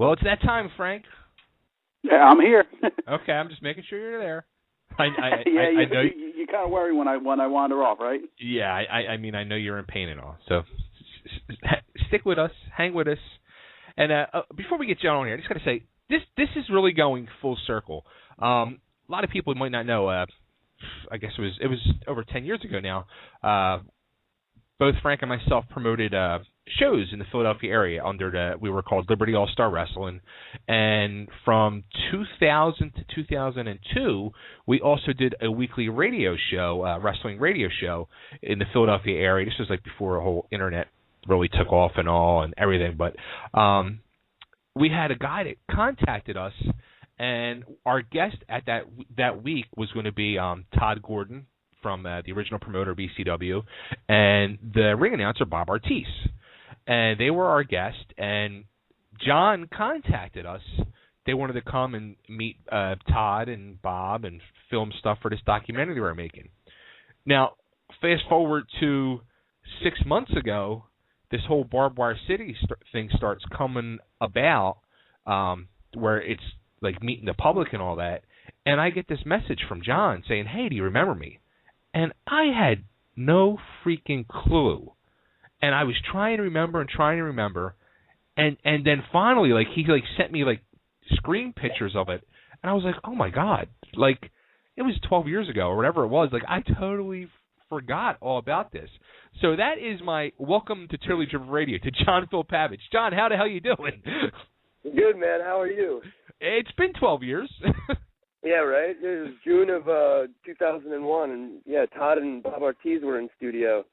Well, it's that time, Frank. Yeah, I'm here. Okay, I'm just making sure you're there. I know you kind of worry when I wander off, right? Yeah, I mean, I know you're in pain and all. So stick with us, hang with us. And before we get you on here, I just got to say, this is really going full circle. A lot of people might not know. I guess it was over 10 years ago now. Both Frank and myself promoted shows in the Philadelphia area we were called Liberty All Star Wrestling, and from 2000 to 2002, we also did a weekly radio show, wrestling radio show in the Philadelphia area. This was like before the whole internet really took off and all and everything, but we had a guy that contacted us, and our guest at that week was going to be Todd Gordon from the original promoter of ECW, and the ring announcer Bob Artis. And they were our guest, and John contacted us. They wanted to come and meet Todd and Bob and film stuff for this documentary they were making. Now, fast forward to 6 months ago, this whole Barbed Wire City thing starts coming about, where it's like meeting the public and all that. And I get this message from John saying, "Hey, do you remember me?" And I had no freaking clue. And I was trying to remember, and then finally, like, he like sent me like screen pictures of it, and I was like, oh my God, like it was 12 years ago or whatever it was. Like, I totally forgot all about this. So that is my welcome to Totally Driven Radio to John Philapavage. John, how the hell you doing? Good, man. How are you? It's been 12 years. Yeah, right. It was June of 2001, and yeah, Todd and Bob Artis were in studio.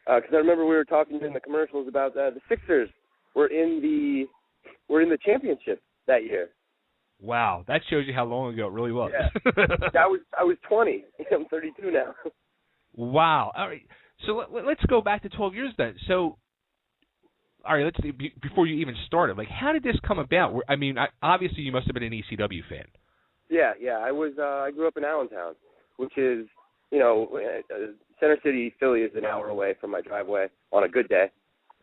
Because I remember we were talking in the commercials about the Sixers were in the championship that year. Wow, that shows you how long ago it really was. Yeah. I was 20. I'm 32 now. Wow. All right. So let's go back to 12 years then. So, all right, let's see, before you even started, like, how did this come about? I mean, obviously you must have been an ECW fan. Yeah. I grew up in Allentown, which is, Center City, Philly is an hour away from my driveway on a good day.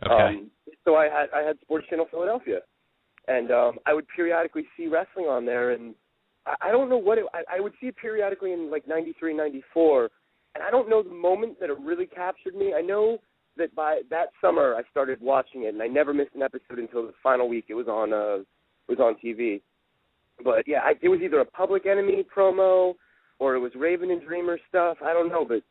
Okay. So I had Sports Channel Philadelphia, and I would periodically see wrestling on there, and I don't know what I would see it periodically in like 93, 94, and I don't know the moment that it really captured me. I know that by that summer I started watching it, and I never missed an episode until the final week it was on TV. But yeah, it was either a Public Enemy promo or it was Raven and Dreamer stuff. I don't know, but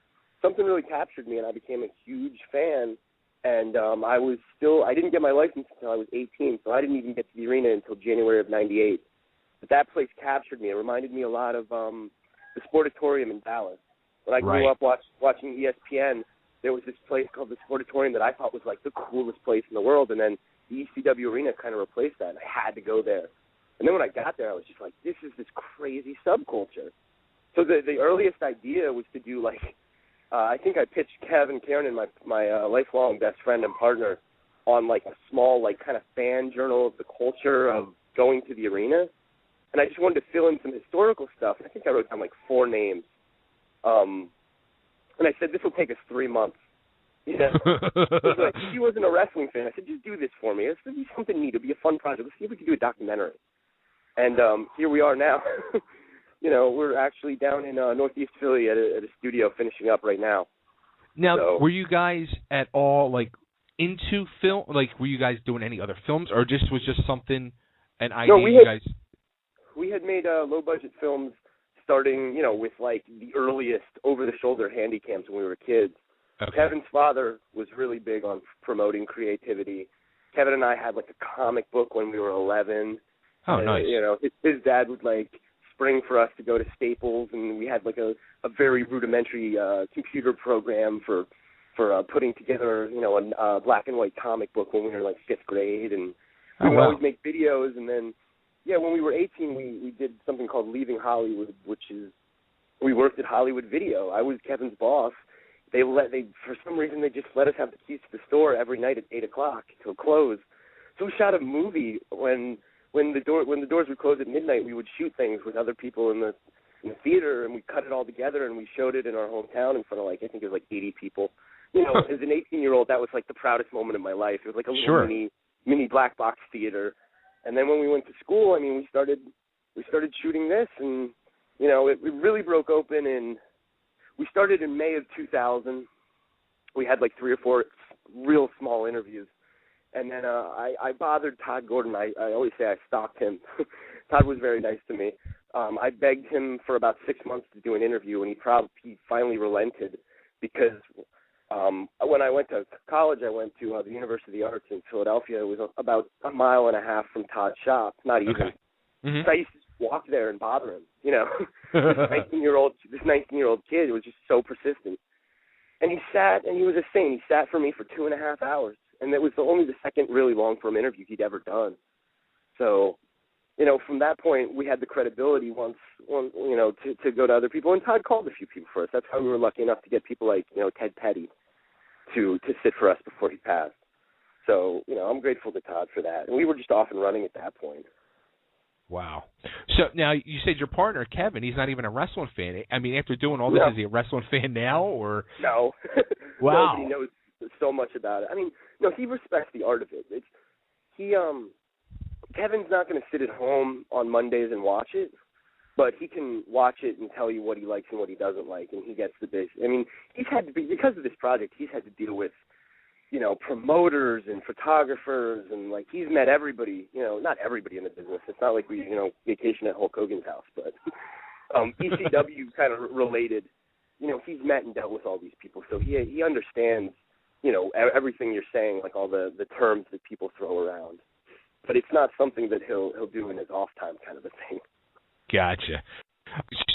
something really captured me, and I became a huge fan. And I didn't get my license until I was 18, so I didn't even get to the arena until January of '98. But that place captured me. It reminded me a lot of the Sportatorium in Dallas. When I grew up watching ESPN, there was this place called the Sportatorium that I thought was like the coolest place in the world, and then the ECW arena kind of replaced that, and I had to go there. And then when I got there, I was just like, this is this crazy subculture. So the earliest idea was to do like, I think I pitched Kevin Kiernan, my lifelong best friend and partner, on like a small like kind of fan journal of the culture of going to the arena. And I just wanted to fill in some historical stuff. I think I wrote down like 4 names. And I said, this will take us 3 months. Yeah. Like, he wasn't a wrestling fan. I said, just do this for me. This would be something neat. It'll be a fun project. Let's see if we can do a documentary. And here we are now. We're actually down in Northeast Philly at a studio finishing up right now. Now, were you guys at all, like, into film? Like, were you guys doing any other films, or was just something, an idea we had made low-budget films starting, with, like, the earliest over-the-shoulder handy cams when we were kids. Okay. Kevin's father was really big on promoting creativity. Kevin and I had, like, a comic book when we were 11. Oh, nice. His dad would, like, spring for us to go to Staples, and we had, like, a very rudimentary computer program for putting together, a black and white comic book when we were, like, 5th grade. And we would always make videos. And then, when we were 18, we did something called Leaving Hollywood, which is we worked at Hollywood Video. I was Kevin's boss. They for some reason, they just let us have the keys to the store every night at 8 o'clock till close. So we shot a movie when the doors would close at midnight. We would shoot things with other people in the theater, and we cut it all together, and we showed it in our hometown in front of, like, I think it was like 80 people. As an 18-year-old, that was like the proudest moment of my life. It was like a little mini black box theater, And then when we went to school, I mean, we started shooting this, and you know, it really broke open. And we started in May of 2000. We had like 3 or 4 real small interviews, and then I bothered Todd Gordon. I always say I stalked him. Todd was very nice to me. I begged him for about 6 months to do an interview, and he finally relented, because when I went to college, I went to the University of the Arts in Philadelphia. It was about a mile and a half from Todd's shop, not even. Okay. Mm-hmm. So I used to just walk there and bother him. You know, this 19-year-old kid was just so persistent. And he sat, and he was a saint. He sat for me for 2.5 hours, and it was only the second really long-form interview he'd ever done. So, you know, from that point, we had the credibility once you know, to go to other people. And Todd called a few people for us. That's how we were lucky enough to get people like, you know, Ted Petty to sit for us before he passed. So, you know, I'm grateful to Todd for that. And we were just off and running at that point. Wow. So now you said your partner, Kevin, he's not even a wrestling fan. I mean, after doing all this, is he a wrestling fan now, or? No. Wow. Nobody knows so much about it. I mean, no, he respects the art of it. Kevin's not going to sit at home on Mondays and watch it, but he can watch it and tell you what he likes and what he doesn't like, and he gets the basics. I mean, he's had to be, because of this project, he's had to deal with, you know, promoters and photographers, and like, he's met everybody, you know, not everybody in the business. It's not like we, you know, vacation at Hulk Hogan's house, but ECW kind of related. You know, he's met and dealt with all these people, so he understands, you know, everything you're saying, like all the terms that people throw around. But it's not something that he'll do in his off time, kind of a thing. Gotcha.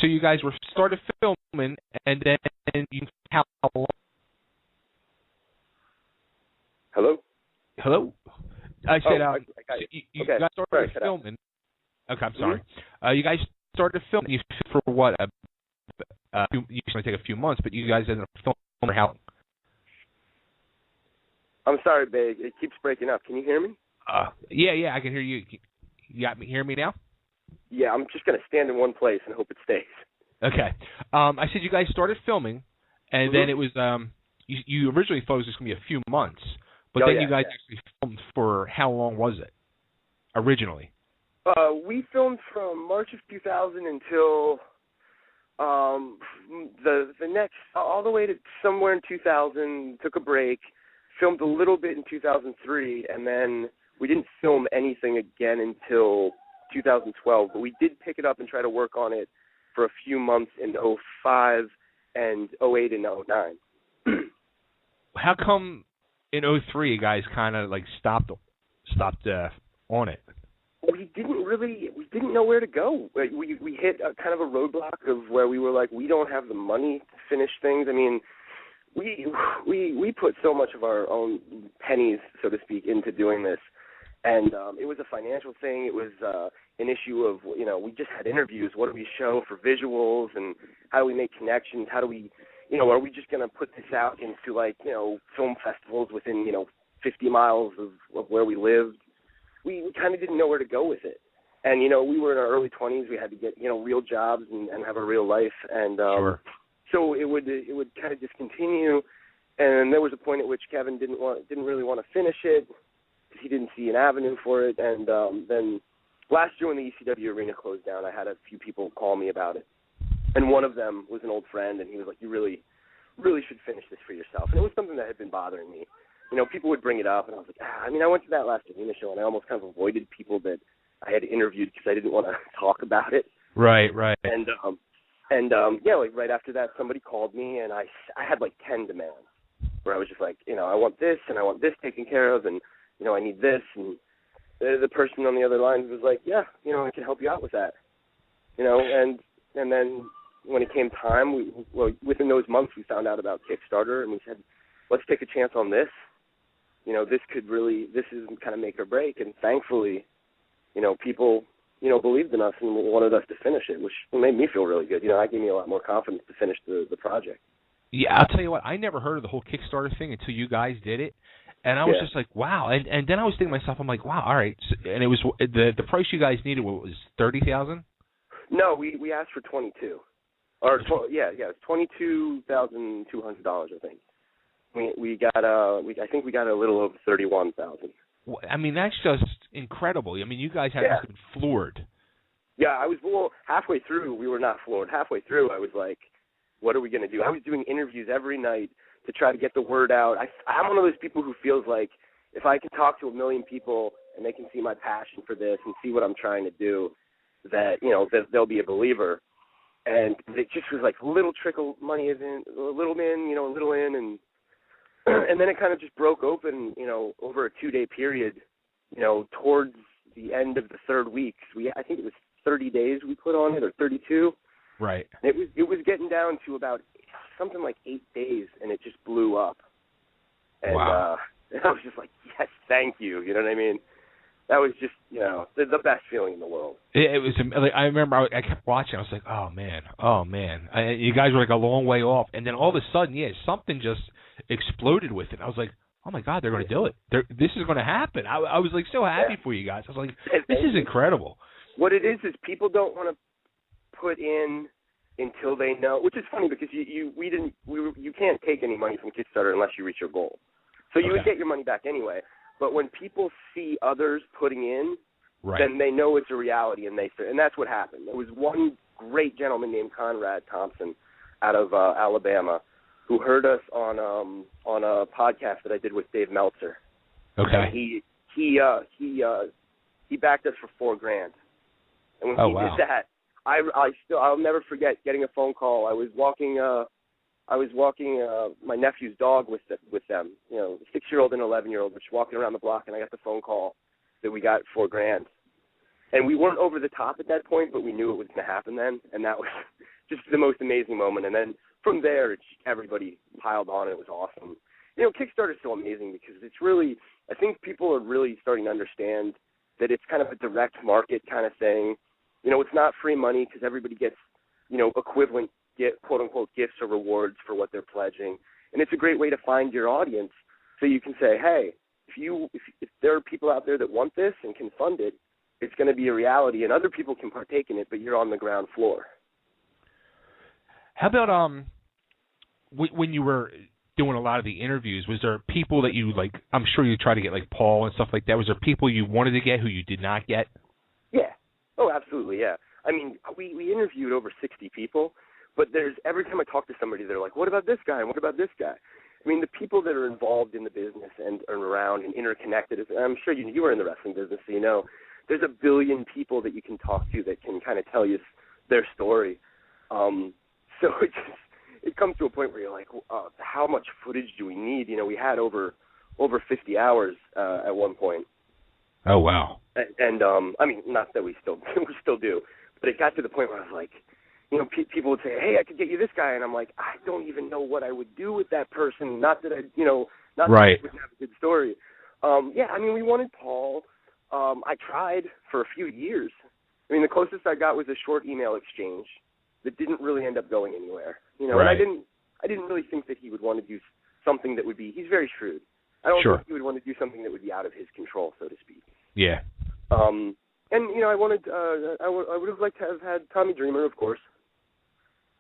So you guys were started filming, and then how long? Hello? I said, you guys started filming. Okay, I'm sorry. Mm-hmm. You guys started filming for what? You usually take a few months, but you guys ended up filming for how long? I'm sorry, babe. It keeps breaking up. Can you hear me? Yeah, I can hear you. You got me? Hear me now? Yeah, I'm just going to stand in one place and hope it stays. Okay. I said you guys started filming, and then it was you originally thought it was just going to be a few months, but then you guys actually filmed for how long was it originally? We filmed from March of 2000 until the next, all the way to somewhere in 2000, took a break, filmed a little bit in 2003, and then we didn't film anything again until 2012, but we did pick it up and try to work on it for a few months in 2005 and 2008 and 2009. How come in 2003 you guys kind of like stopped on it? We didn't know where to go. We hit a kind of a roadblock of where we were like, we don't have the money to finish things. I mean, we put so much of our own pennies, so to speak, into doing this. And it was a financial thing. It was an issue of, you know, we just had interviews. What do we show for visuals, and how do we make connections? How do we, you know, are we just going to put this out into, like, you know, film festivals within, you know, 50 miles of where we lived? We kind of didn't know where to go with it. And, you know, we were in our early 20s. We had to get, you know, real jobs and have a real life. And sure. So it would kind of discontinue. And there was a point at which Kevin didn't really want to finish it. He didn't see an avenue for it, and then last year when the ECW arena closed down, I had a few people call me about it, and one of them was an old friend, and he was like, "You really, really should finish this for yourself." And it was something that had been bothering me. You know, people would bring it up, and I was like, I mean, I went to that last arena show, and I almost kind of avoided people that I had interviewed because I didn't want to talk about it. Right. And yeah, like right after that, somebody called me, and I had like 10 demands, where I was just like, you know, I want this, and I want this taken care of, and you know, I need this, and the person on the other line was like, yeah, you know, I can help you out with that, you know, and then when it came time, within those months, we found out about Kickstarter, and we said, let's take a chance on this, you know, this is kind of make or break, and thankfully, you know, people, you know, believed in us and wanted us to finish it, which made me feel really good, you know, that gave me a lot more confidence to finish the project. Yeah, I'll tell you what, I never heard of the whole Kickstarter thing until you guys did it. And I was just like, wow. And then I was thinking to myself, I'm like, wow, all right. And it was the price you guys needed was $30,000? No, we asked for 22. Or it's $22,200, I think. I think we got a little over $31,000. I mean, that's just incredible. I mean, you guys have been floored. Yeah, I was halfway through. We were not floored. Halfway through, I was like, what are we going to do? I was doing interviews every night to try to get the word out. I'm one of those people who feels like if I can talk to 1 million people and they can see my passion for this and see what I'm trying to do, that, you know, that they'll be a believer. And it just was like little trickle money is in, a little in, you know, a little in, and then it kind of just broke open, you know, over a 2-day period, you know, towards the end of the third week. I think it was 30 days we put on it, or 32. Right. It was getting down to about something like 8 days, and it just blew up. And wow. I was just like, yes, thank you. You know what I mean? That was just, you know, the best feeling in the world. It was. I remember I kept watching. I was like, oh man. You guys were like a long way off, and then all of a sudden, something just exploded with it. I was like, oh my God, they're going to do it. This is going to happen. I was like so happy for you guys. I was like, this is incredible. What it is people don't want to put in until they know, which is funny because you can't take any money from Kickstarter unless you reach your goal. So you would get your money back anyway. But when people see others putting in, then they know it's a reality, and that's what happened. There was one great gentleman named Conrad Thompson out of Alabama who heard us on a podcast that I did with Dave Meltzer. Okay. And he backed us for $4,000. And when he did that, I'll never forget getting a phone call. I was walking my nephew's dog with them, you know, 6-year-old and 11-year-old, which walking around the block, and I got the phone call that we got $4,000. And we weren't over the top at that point, but we knew it was going to happen then, and that was just the most amazing moment. And then from there, everybody piled on. It was awesome. You know, Kickstarter is so amazing because it's really, I think people are really starting to understand that it's kind of a direct market kind of thing. You know, it's not free money because everybody gets, you know, equivalent quote-unquote gifts or rewards for what they're pledging. And it's a great way to find your audience so you can say, hey, if there are people out there that want this and can fund it, it's going to be a reality, and other people can partake in it, but you're on the ground floor. How about when you were doing a lot of the interviews, was there people that you, like, I'm sure you tried to get, like, Paul and stuff like that. Was there people you wanted to get who you did not get? Yeah. Oh, absolutely, yeah. I mean, we interviewed over 60 people, but every time I talk to somebody, they're like, what about this guy and what about this guy? I mean, the people that are involved in the business and are around and interconnected, I'm sure you were in the wrestling business, so you know, there's a billion people that you can talk to that can kind of tell you their story. So it comes to a point where you're like, how much footage do we need? You know, we had over 50 hours at one point. Oh, wow. And I mean, not that we still do, but it got to the point where I was like, you know, people would say, hey, I could get you this guy. And I'm like, I don't even know what I would do with that person. Not that I, you know, not that I wouldn't have a good story. Yeah, I mean, we wanted Paul. I tried for a few years. I mean, the closest I got was a short email exchange that didn't really end up going anywhere. You know, and I didn't really think that he would want to do something that would be, he's very shrewd. I don't think he would want to do something that would be out of his control, so to speak. Yeah. And, you know, I would have liked to have had Tommy Dreamer, of course.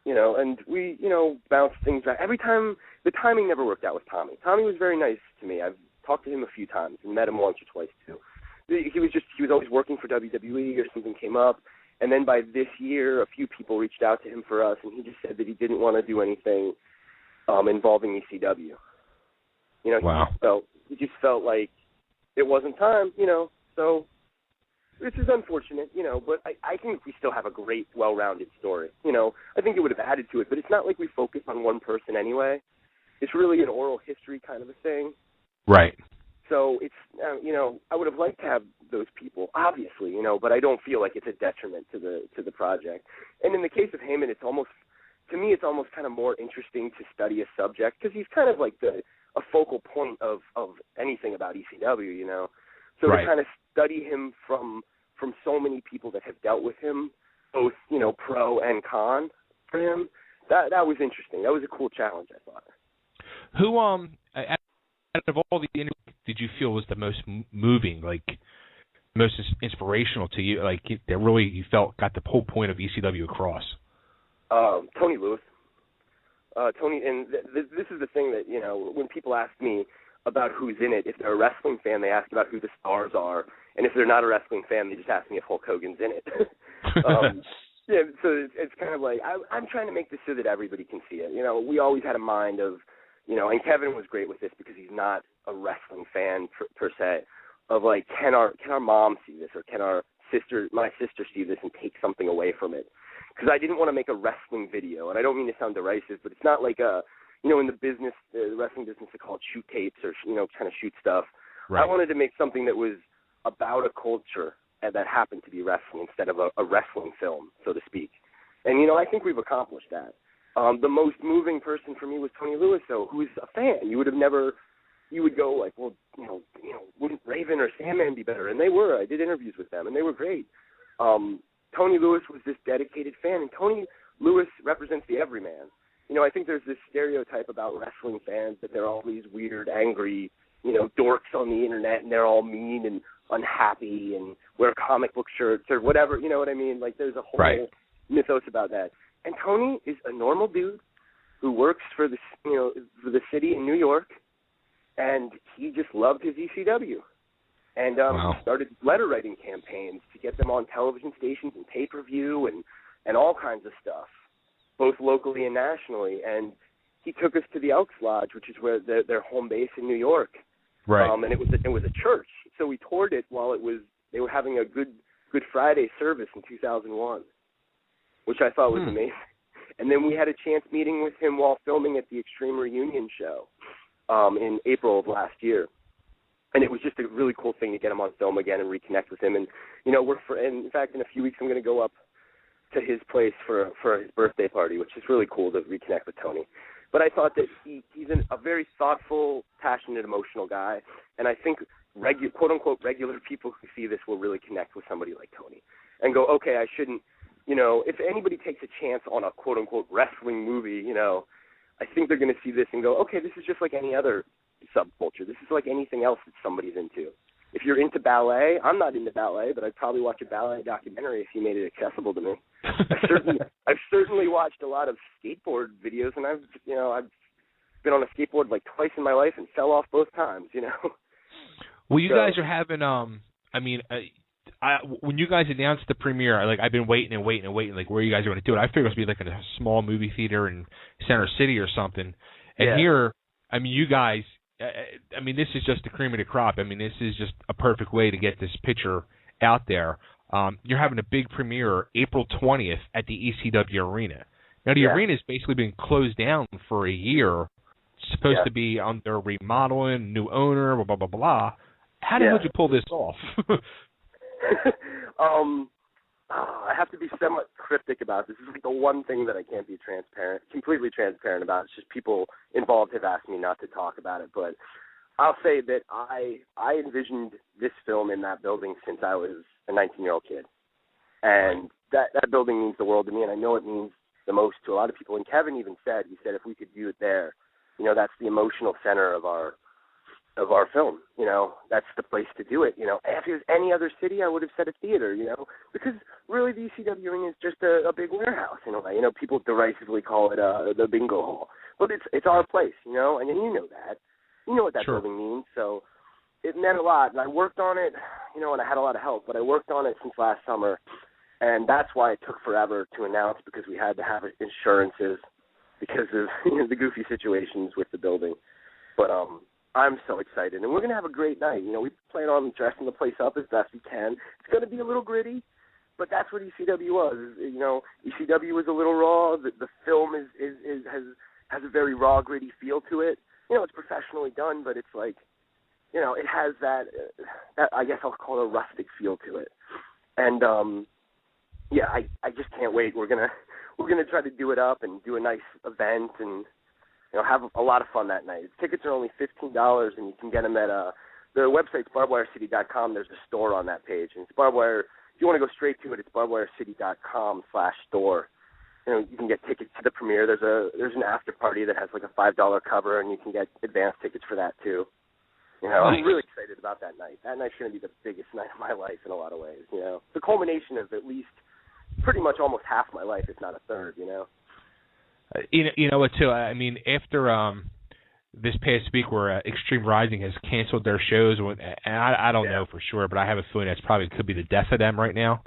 You know, and we, you know, bounced things back. Every time, the timing never worked out with Tommy. Tommy was very nice to me. I've talked to him a few times and met him once or twice, too. He was always working for WWE or something came up. And then by this year, a few people reached out to him for us, and he just said that he didn't want to do anything involving ECW. You know, he just felt like it wasn't time, you know. So this is unfortunate, you know, but I think we still have a great, well-rounded story. You know, I think it would have added to it, but it's not like we focus on one person anyway. It's really an oral history kind of a thing. Right. So it's, you know, I would have liked to have those people, obviously, you know, but I don't feel like it's a detriment to the project. And in the case of Heyman, it's almost kind of more interesting to study a subject because he's kind of like a focal point of anything about ECW, you know. So to kind of study him from so many people that have dealt with him, both, you know, pro and con for him, that was interesting. That was a cool challenge, I thought. Who, out of all the interviews, did you feel was the most moving, like most inspirational to you, like that really you felt got the whole point of ECW across? Tony Lewis. Tony, and this is the thing that, you know, when people ask me, about who's in it. If they're a wrestling fan, they ask about who the stars are, and if they're not a wrestling fan, they just ask me if Hulk Hogan's in it. Yeah, so it's kind of like I'm trying to make this so that everybody can see it. You know, we always had a mind of, you know, and Kevin was great with this because he's not a wrestling fan per se. Of like, can our mom see this, or can my sister see this and take something away from it? Because I didn't want to make a wrestling video, and I don't mean to sound derisive, but it's not like a, you know, in the wrestling business, they call it shoot tapes or, you know, kind of shoot stuff. Right. I wanted to make something that was about a culture and that happened to be wrestling instead of a wrestling film, so to speak. And, you know, I think we've accomplished that. The most moving person for me was Tony Lewis, though, who is a fan. You would go like, well, you know, wouldn't Raven or Sandman be better? And they were. I did interviews with them, and they were great. Tony Lewis was this dedicated fan, and Tony Lewis represents the everyman. You know, I think there's this stereotype about wrestling fans that they're all these weird, angry, you know, dorks on the internet, and they're all mean and unhappy and wear comic book shirts or whatever, you know what I mean? Like, there's a whole mythos about that. And Tony is a normal dude who works for the, you know, for the city in New York, and he just loved his ECW. And started letter writing campaigns to get them on television stations and pay-per-view and all kinds of stuff, both locally and nationally. And he took us to the Elks Lodge, which is where their home base in New York. Right. And it was a church, so we toured it while they were having a Good Friday service in 2001, which I thought was amazing. And then we had a chance meeting with him while filming at the Extreme Reunion show in April of last year, and it was just a really cool thing to get him on film again and reconnect with him. And you know, and in fact, in a few weeks, I'm going to go up to his place for his birthday party, which is really cool to reconnect with Tony. But I thought that he's a very thoughtful, passionate, emotional guy, and I think quote-unquote regular people who see this will really connect with somebody like Tony and go, okay, I shouldn't, you know, if anybody takes a chance on a quote-unquote wrestling movie, you know, I think they're going to see this and go, okay, this is just like any other subculture. This is like anything else that somebody's into. If you're into ballet, I'm not into ballet, but I'd probably watch a ballet documentary if you made it accessible to me. I've certainly watched a lot of skateboard videos, and I've been on a skateboard like twice in my life and fell off both times, you know. Well, you guys are having, when you guys announced the premiere, I've been waiting, like where you guys are going to do it. I figured it was going to be like in a small movie theater in Center City or something. And here, I mean, you guys, this is just the cream of the crop. I mean, this is just a perfect way to get this picture out there. You're having a big premiere April 20th at the ECW Arena. Now, the arena has basically been closed down for a year. It's supposed to be under remodeling, new owner, blah, blah, blah, blah. How the hell did you pull this off? I have to be somewhat cryptic about this. This is like the one thing that I can't be completely transparent about. It's just people involved have asked me not to talk about it. But I'll say that I envisioned this film in that building since I was a 19-year-old kid. And that building means the world to me, and I know it means the most to a lot of people. And Kevin even said, if we could do it there, you know, that's the emotional center of our film, you know, that's the place to do it, you know. If it was any other city, I would have said a theater, you know, because really the ECW ring is just a big warehouse in a way. You know, people derisively call it the bingo hall, but it's our place, you know, and you know that. You know what that building means, so it meant a lot, and I worked on it, you know, and I had a lot of help, but I worked on it since last summer, and that's why it took forever to announce, because we had to have insurances because of the goofy situations with the building, but I'm so excited, and we're going to have a great night. You know, we plan on dressing the place up as best we can. It's going to be a little gritty, but that's what ECW was. You know, ECW was a little raw. The film has a very raw, gritty feel to it. You know, it's professionally done, but it's like, you know, it has that I guess I'll call it a rustic feel to it. And I just can't wait. We're gonna try to do it up and do a nice event and, you know, have a lot of fun that night. Tickets are only $15, and you can get them at the website's barbedwirecity.com. There's a store on that page, and it's Barbedwire. If you want to go straight to it, it's barbedwirecity.com/store. You know, you can get tickets to the premiere. There's an after party that has like a $5 cover, and you can get advance tickets for that too. You know, I'm really excited about that night. That night's going to be the biggest night of my life in a lot of ways. You know, the culmination of at least pretty much almost half my life, if not a third. You know. You know what, too? I mean, after this past week where Extreme Rising has canceled their shows, and I don't know for sure, but I have a feeling that's probably could be the death of them right now.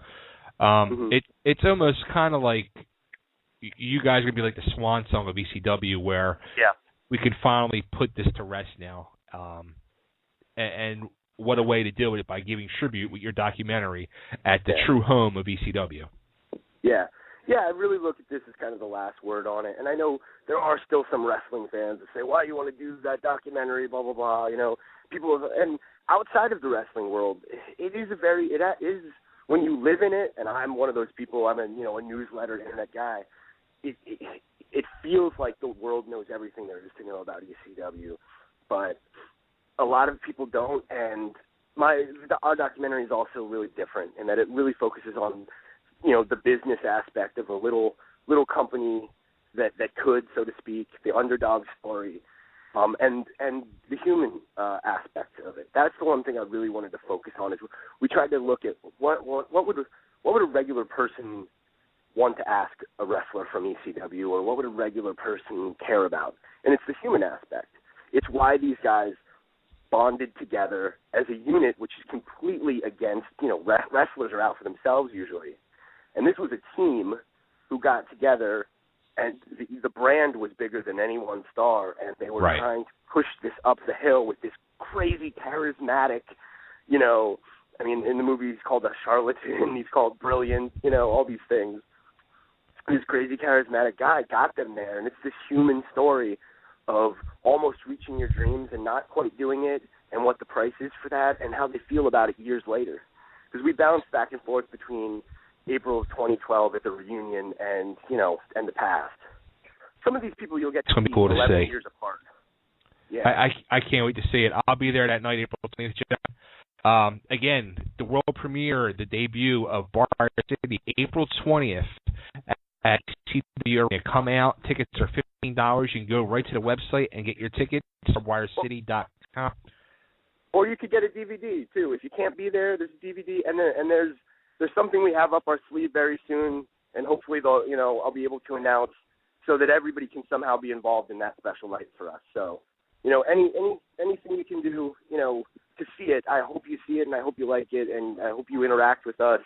It's almost kind of like you guys are going to be like the swan song of ECW, where we can finally put this to rest now. And what a way to do it by giving tribute with your documentary at the true home of ECW. Yeah. Yeah, I really look at this as kind of the last word on it. And I know there are still some wrestling fans that say, why you want to do that documentary, blah, blah, blah. You know, people have, and outside of the wrestling world, it is when you live in it, and I'm one of those people, I'm a newsletter, internet guy, it feels like the world knows everything there is to know about ECW. But a lot of people don't, and our documentary is also really different in that it really focuses on the business aspect of a little company that could, so to speak, the underdog story, and the human aspect of it. That's the one thing I really wanted to focus on. Is we tried to look at what would a regular person want to ask a wrestler from ECW, or what would a regular person care about? And it's the human aspect. It's why these guys bonded together as a unit, which is completely against, wrestlers are out for themselves usually. And this was a team who got together, and the brand was bigger than any one star, and they were trying to push this up the hill with this crazy charismatic, in the movie he's called a charlatan, he's called brilliant, all these things. This crazy charismatic guy got them there, and it's this human story of almost reaching your dreams and not quite doing it, and what the price is for that, and how they feel about it years later. Because we bounced back and forth between April of 2012 at the reunion and the past. Some of these people you'll get to see 11 years apart. Yeah. I can't wait to see it. I'll be there that night, April 20th. Again, the world premiere, the debut of Barbed City, April 20th at ECW. Come out. Tickets are $15. You can go right to the website and get your tickets at barbedcity.com. Or you could get a DVD, too. If you can't be there, there's a DVD, and there's something we have up our sleeve very soon, and hopefully I'll be able to announce so that everybody can somehow be involved in that special night for us. So, anything we can do, to see it, I hope you see it, and I hope you like it, and I hope you interact with us.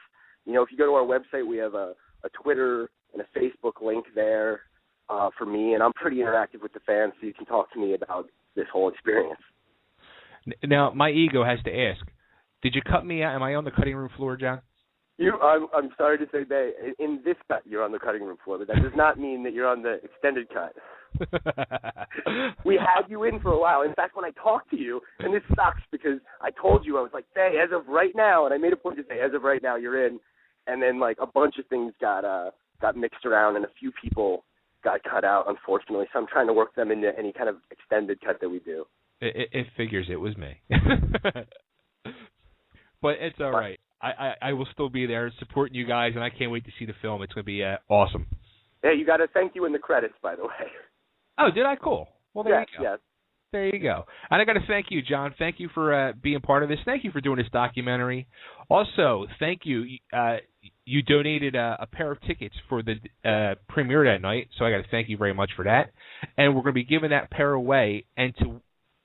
If you go to our website, we have a Twitter and a Facebook link there for me, and I'm pretty interactive with the fans, so you can talk to me about this whole experience. Now, my ego has to ask, did you cut me out? Am I on the cutting room floor, John? I'm sorry to say, Bay, in this cut you're on the cutting room floor, but that does not mean that you're on the extended cut. We had you in for a while. In fact, when I talked to you, and this sucks because I told you, I was like, Bay, as of right now, and I made a point to say, as of right now, you're in, and then like a bunch of things got mixed around, and a few people got cut out, unfortunately, so I'm trying to work them into any kind of extended cut that we do. It figures it was me. But it's all right. I will still be there supporting you guys, and I can't wait to see the film. It's going to be awesome. Yeah, you got to thank you in the credits, by the way. Oh, did I? Cool. Well, there you go. Yes. There you go. And I got to thank you, John. Thank you for being part of this. Thank you for doing this documentary. Also, thank you. You donated a pair of tickets for the premiere that night, so I got to thank you very much for that. And we're going to be giving that pair away. And to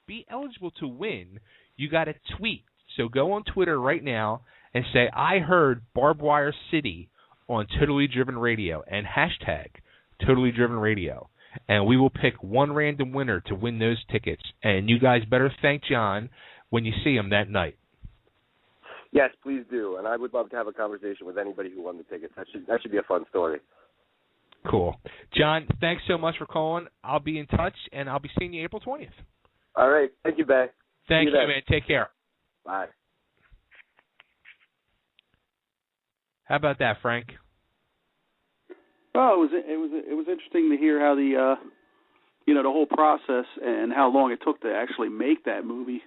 be eligible to win, you got to tweet. So go on Twitter right now and say, I heard Barbed Wire City on Totally Driven Radio, and hashtag Totally Driven Radio. And we will pick one random winner to win those tickets. And you guys better thank John when you see him that night. Yes, please do. And I would love to have a conversation with anybody who won the tickets. That should be a fun story. Cool. John, thanks so much for calling. I'll be in touch, and I'll be seeing you April 20th. All right. Thank you, Bay. Thank you, man. Take care. Bye. How about that, Frank? Oh, it was interesting to hear how the the whole process and how long it took to actually make that movie.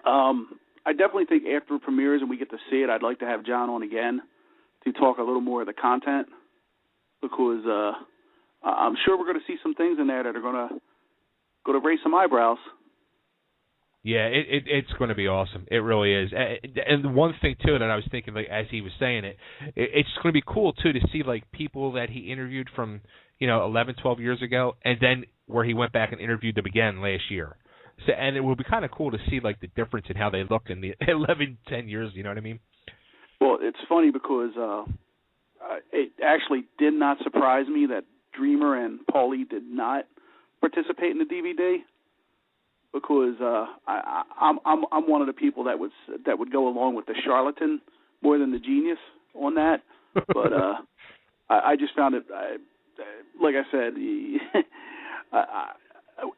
I definitely think after it premieres and we get to see it, I'd like to have John on again to talk a little more of the content, because I'm sure we're going to see some things in there that are going to raise some eyebrows. Yeah, it's going to be awesome. It really is. And the one thing too that I was thinking, like as he was saying it's going to be cool too to see like people that he interviewed from 11, 12 years ago, and then where he went back and interviewed them again last year. So, and it will be kind of cool to see like the difference in how they look in the 11, 10 years. You know what I mean? Well, it's funny because it actually did not surprise me that Dreamer and Paulie did not participate in the DVD. Because I'm one of the people that would go along with the charlatan more than the genius on that, but I just found it. Like I said,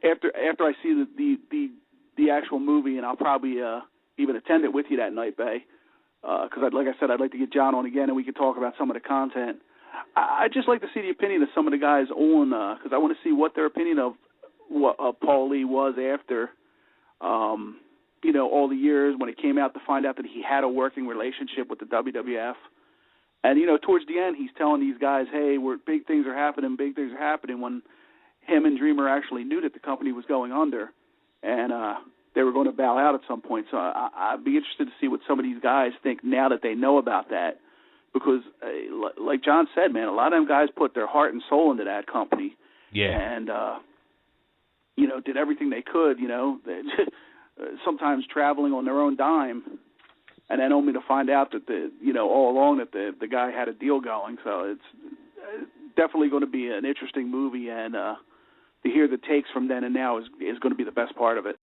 after I see the actual movie, and I'll probably even attend it with you that night, Bay, because like I said, I'd like to get John on again and we could talk about some of the content. I'd just like to see the opinion of some of the guys on, because I want to see what their opinion of what Paul Lee was after, all the years when it came out to find out that he had a working relationship with the WWF. And, towards the end, he's telling these guys, hey, big things are happening, when him and Dreamer actually knew that the company was going under and they were going to bow out at some point. So I'd be interested to see what some of these guys think now that they know about that. Because, like John said, man, a lot of them guys put their heart and soul into that company. Yeah. And, did everything they could, sometimes traveling on their own dime, and then only to find out that all along that the guy had a deal going. So it's definitely going to be an interesting movie, and to hear the takes from then and now is going to be the best part of it.